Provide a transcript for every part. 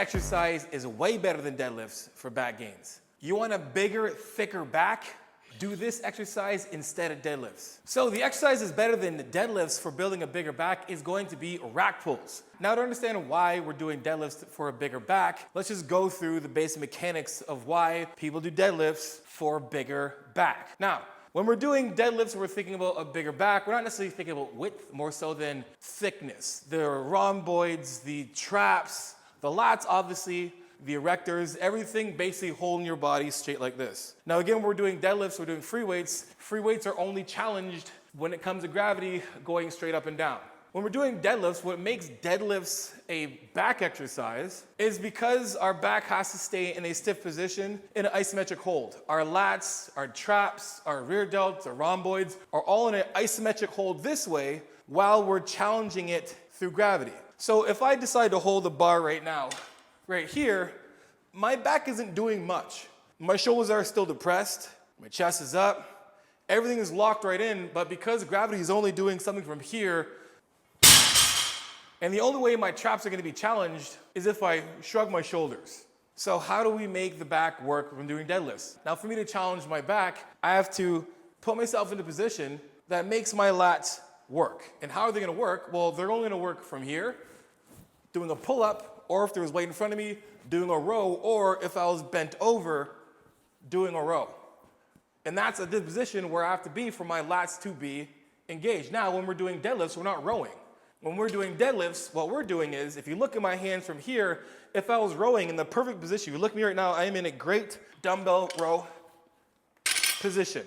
exercise is way better than deadlifts for back gains. You want a bigger, thicker back? Do this exercise instead of deadlifts. So the exercise is better than deadlifts for building a bigger back is going to be rack pulls. Now to understand why we're doing deadlifts for a bigger back, let's just go through the basic mechanics of why people do deadlifts for a bigger back. Now, when we're doing deadlifts, we're thinking about a bigger back. We're not necessarily thinking about width, more so than thickness. The rhomboids, the traps, the lats, obviously, the erectors, everything basically holding your body straight like this. Now again, we're doing deadlifts, we're doing free weights. Free weights are only challenged when it comes to gravity going straight up and down. When we're doing deadlifts, what makes deadlifts a back exercise is because our back has to stay in a stiff position in an isometric hold. Our lats, our traps, our rear delts, our rhomboids are all in an isometric hold this way while we're challenging it through gravity. So if I decide to hold the bar right now, right here, my back isn't doing much. My shoulders are still depressed, my chest is up, everything is locked right in, but because gravity is only doing something from here, and the only way my traps are gonna be challenged is if I shrug my shoulders. So how do we make the back work when doing deadlifts? Now for me to challenge my back, I have to put myself in a position that makes my lats work. And how are they gonna work? Well, they're only gonna work from here, doing a pull-up, or if there was weight in front of me, doing a row, or if I was bent over, doing a row. And that's a position where I have to be for my lats to be engaged. Now, when we're doing deadlifts, we're not rowing. When we're doing deadlifts, what we're doing is, if you look at my hands from here, if I was rowing in the perfect position, you look at me right now, I am in a great dumbbell row position.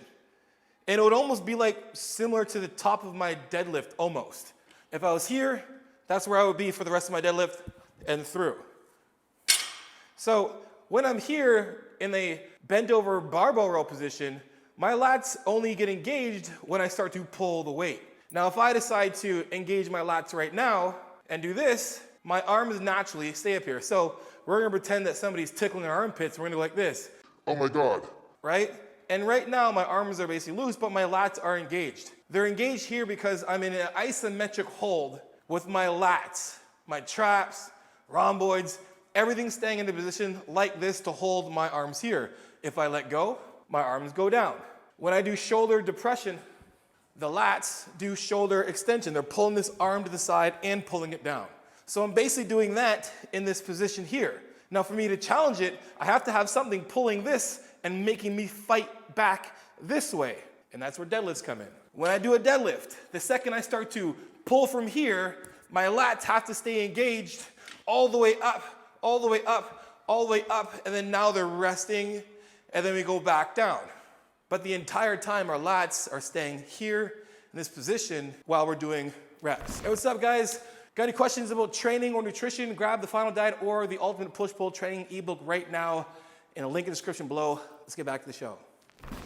And it would almost be like similar to the top of my deadlift, almost. If I was here, that's where I would be for the rest of my deadlift and through. So when I'm here in a bent over barbell row position, my lats only get engaged when I start to pull the weight. Now if I decide to engage my lats right now and do this, my arms naturally stay up here. So we're gonna pretend that somebody's tickling our armpits, we're gonna go like this. Oh my God. Right? And right now my arms are basically loose, but my lats are engaged. They're engaged here because I'm in an isometric hold with my lats, my traps, rhomboids, everything staying in the position like this to hold my arms here. If I let go, my arms go down. When I do shoulder depression, the lats do shoulder extension. They're pulling this arm to the side and pulling it down. So I'm basically doing that in this position here. Now for me to challenge it, I have to have something pulling this and making me fight back this way. And that's where deadlifts come in. When I do a deadlift, the second I start to pull from here, my lats have to stay engaged all the way up, all the way up, all the way up, and then now they're resting, and then we go back down. But the entire time our lats are staying here in this position while we're doing reps. Hey, what's up guys? Got any questions about training or nutrition? Grab the Final Diet or the Ultimate Push-Pull Training ebook right now in a link in the description below. Let's get back to the show.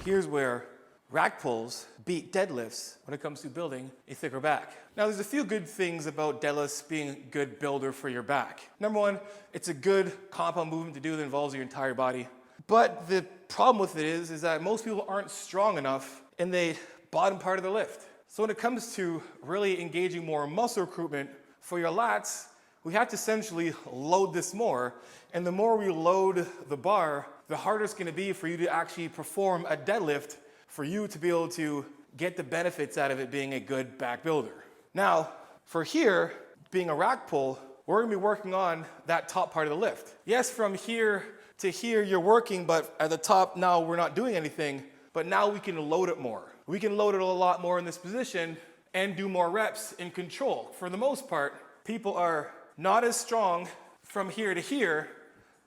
Here's where rack pulls beat deadlifts when it comes to building a thicker back. Now there's a few good things about deadlifts being a good builder for your back. Number one, it's a good compound movement to do that involves your entire body. But the problem with it is that most people aren't strong enough in the bottom part of the lift. So when it comes to really engaging more muscle recruitment for your lats, we have to essentially load this more. And the more we load the bar, the harder it's gonna be for you to actually perform a deadlift for you to be able to get the benefits out of it being a good back builder. Now, for here, being a rack pull, we're gonna be working on that top part of the lift. Yes, from here to here you're working, but at the top now we're not doing anything, but now we can load it more. We can load it a lot more in this position and do more reps in control. For the most part, people are not as strong from here to here,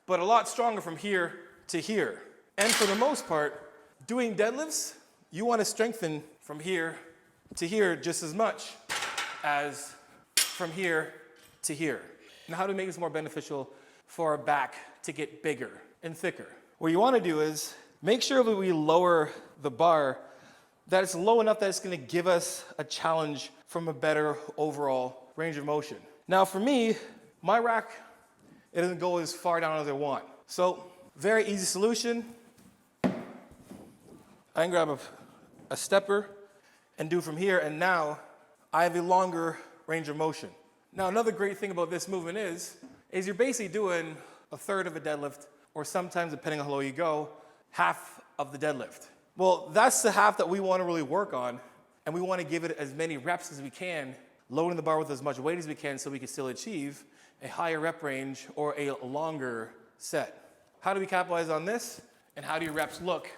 but a lot stronger from here to here. And for the most part, doing deadlifts, you want to strengthen from here to here just as much as from here to here. Now, how do we make this more beneficial for our back to get bigger and thicker? What you want to do is make sure that we lower the bar, that it's low enough that it's going to give us a challenge from a better overall range of motion. Now, for me, my rack, it doesn't go as far down as I want. So, very easy solution. I can grab a stepper and do from here, and now I have a longer range of motion. Now, another great thing about this movement is you're basically doing a third of a deadlift, or sometimes, depending on how low you go, half of the deadlift. Well, that's the half that we want to really work on, and we want to give it as many reps as we can, loading the bar with as much weight as we can so we can still achieve a higher rep range or a longer set. How do we capitalize on this? And how do your reps look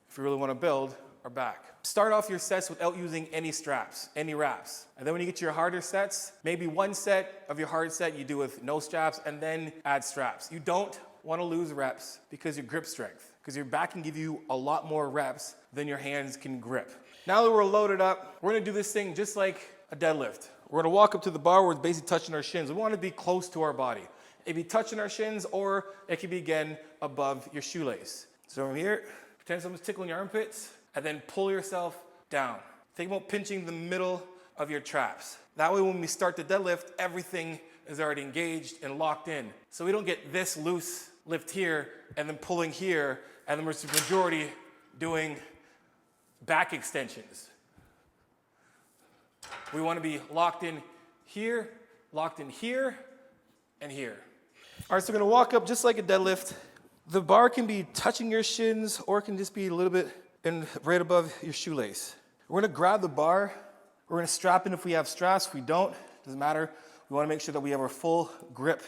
if you really want to build our back? Start off your sets without using any straps, any wraps. And then when you get to your harder sets, maybe one set of your hard set you do with no straps and then add straps. You don't want to lose reps because your grip strength, because your back can give you a lot more reps than your hands can grip. Now that we're loaded up, we're going to do this thing just like a deadlift. We're going to walk up to the bar where it's basically touching our shins. We want to be close to our body. It can be touching our shins, or it can be, again, above your shoelace. So from here, pretend someone's tickling your armpits, and then pull yourself down. Think about pinching the middle of your traps. That way when we start the deadlift, everything is already engaged and locked in. So we don't get this loose lift here, and then pulling here, and then we're the majority doing back extensions. We want to be locked in here, and here. All right, so we're going to walk up just like a deadlift. The bar can be touching your shins, or it can just be a little bit right above your shoelace. We're going to grab the bar. We're going to strap in if we have straps. If we don't, doesn't matter. We want to make sure that we have our full grip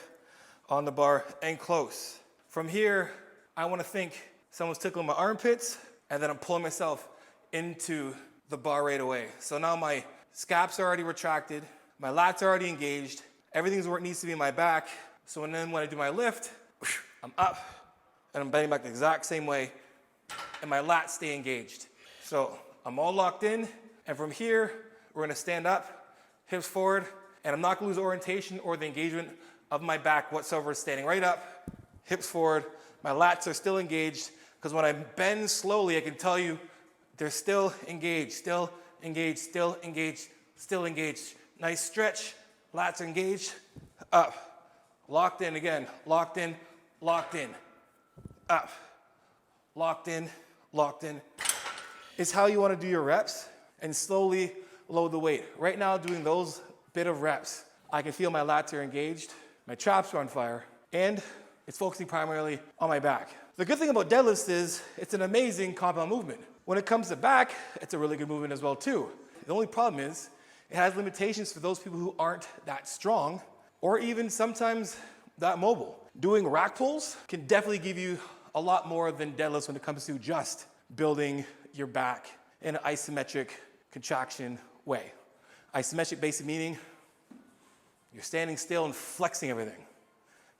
on the bar and close. From here, I want to think someone's tickling my armpits, and then I'm pulling myself into the bar right away. So now my scaps are already retracted, my lats are already engaged, everything's where it needs to be in my back. So then when I do my lift, I'm up, and I'm bending back the exact same way, and my lats stay engaged. So I'm all locked in, and from here, we're gonna stand up, hips forward, and I'm not gonna lose orientation or the engagement of my back whatsoever. Standing right up, hips forward, my lats are still engaged, because when I bend slowly, I can tell you they're still engaged, still engaged, still engaged, still engaged. Nice stretch, lats are engaged, up, locked in again, locked in, up, locked in. It's how you want to do your reps, and slowly load the weight. Right now, doing those bit of reps, I can feel my lats are engaged, my traps are on fire, and it's focusing primarily on my back. The good thing about deadlifts is it's an amazing compound movement. When it comes to back, it's a really good movement as well too. The only problem is it has limitations for those people who aren't that strong, or even sometimes that mobile. Doing rack pulls can definitely give you a lot more than deadlifts when it comes to just building your back in an isometric contraction way. Isometric basically meaning you're standing still and flexing everything.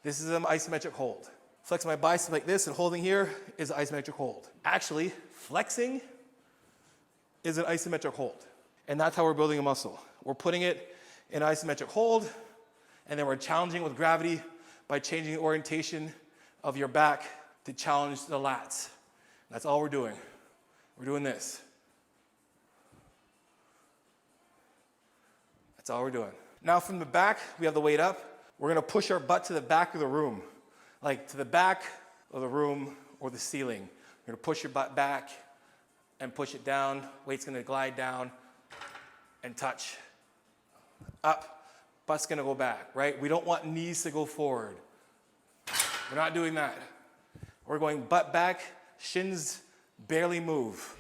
This is an isometric hold. Flexing my bicep like this and holding here is an isometric hold. Actually, flexing is an isometric hold. And that's how we're building a muscle. We're putting it in an isometric hold, and then we're challenging with gravity by changing the orientation of your back to challenge the lats. That's all we're doing. We're doing this. That's all we're doing. Now from the back, we have the weight up. We're gonna push our butt to the back of the room, like to the back of the room or the ceiling. You're gonna push your butt back and push it down. Weight's gonna glide down and touch. Up, butt's gonna go back, right? We don't want knees to go forward. We're not doing that. We're going butt back, shins barely move.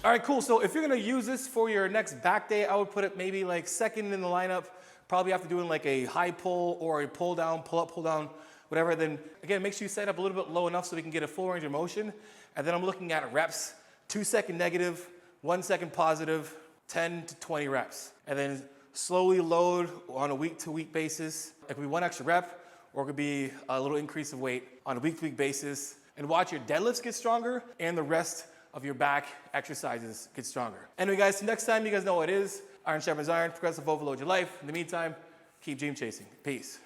All right, cool. So if you're gonna use this for your next back day, I would put it maybe like second in the lineup, probably after doing like a high pull or a pull down, pull up, pull down, whatever. Then again, make sure you set up a little bit low enough so we can get a full range of motion. And then I'm looking at reps, 2 second negative, 1 second positive, 10 to 20 reps. And then slowly load on a week to week basis. It could be 1 extra rep, or it could be a little increase of weight on a week to week basis. And watch your deadlifts get stronger and the rest of your back exercises get stronger. Anyway, guys, till next time, you guys know what it is. Iron sharpens iron, progressive overload your life. In the meantime, keep dream chasing. Peace.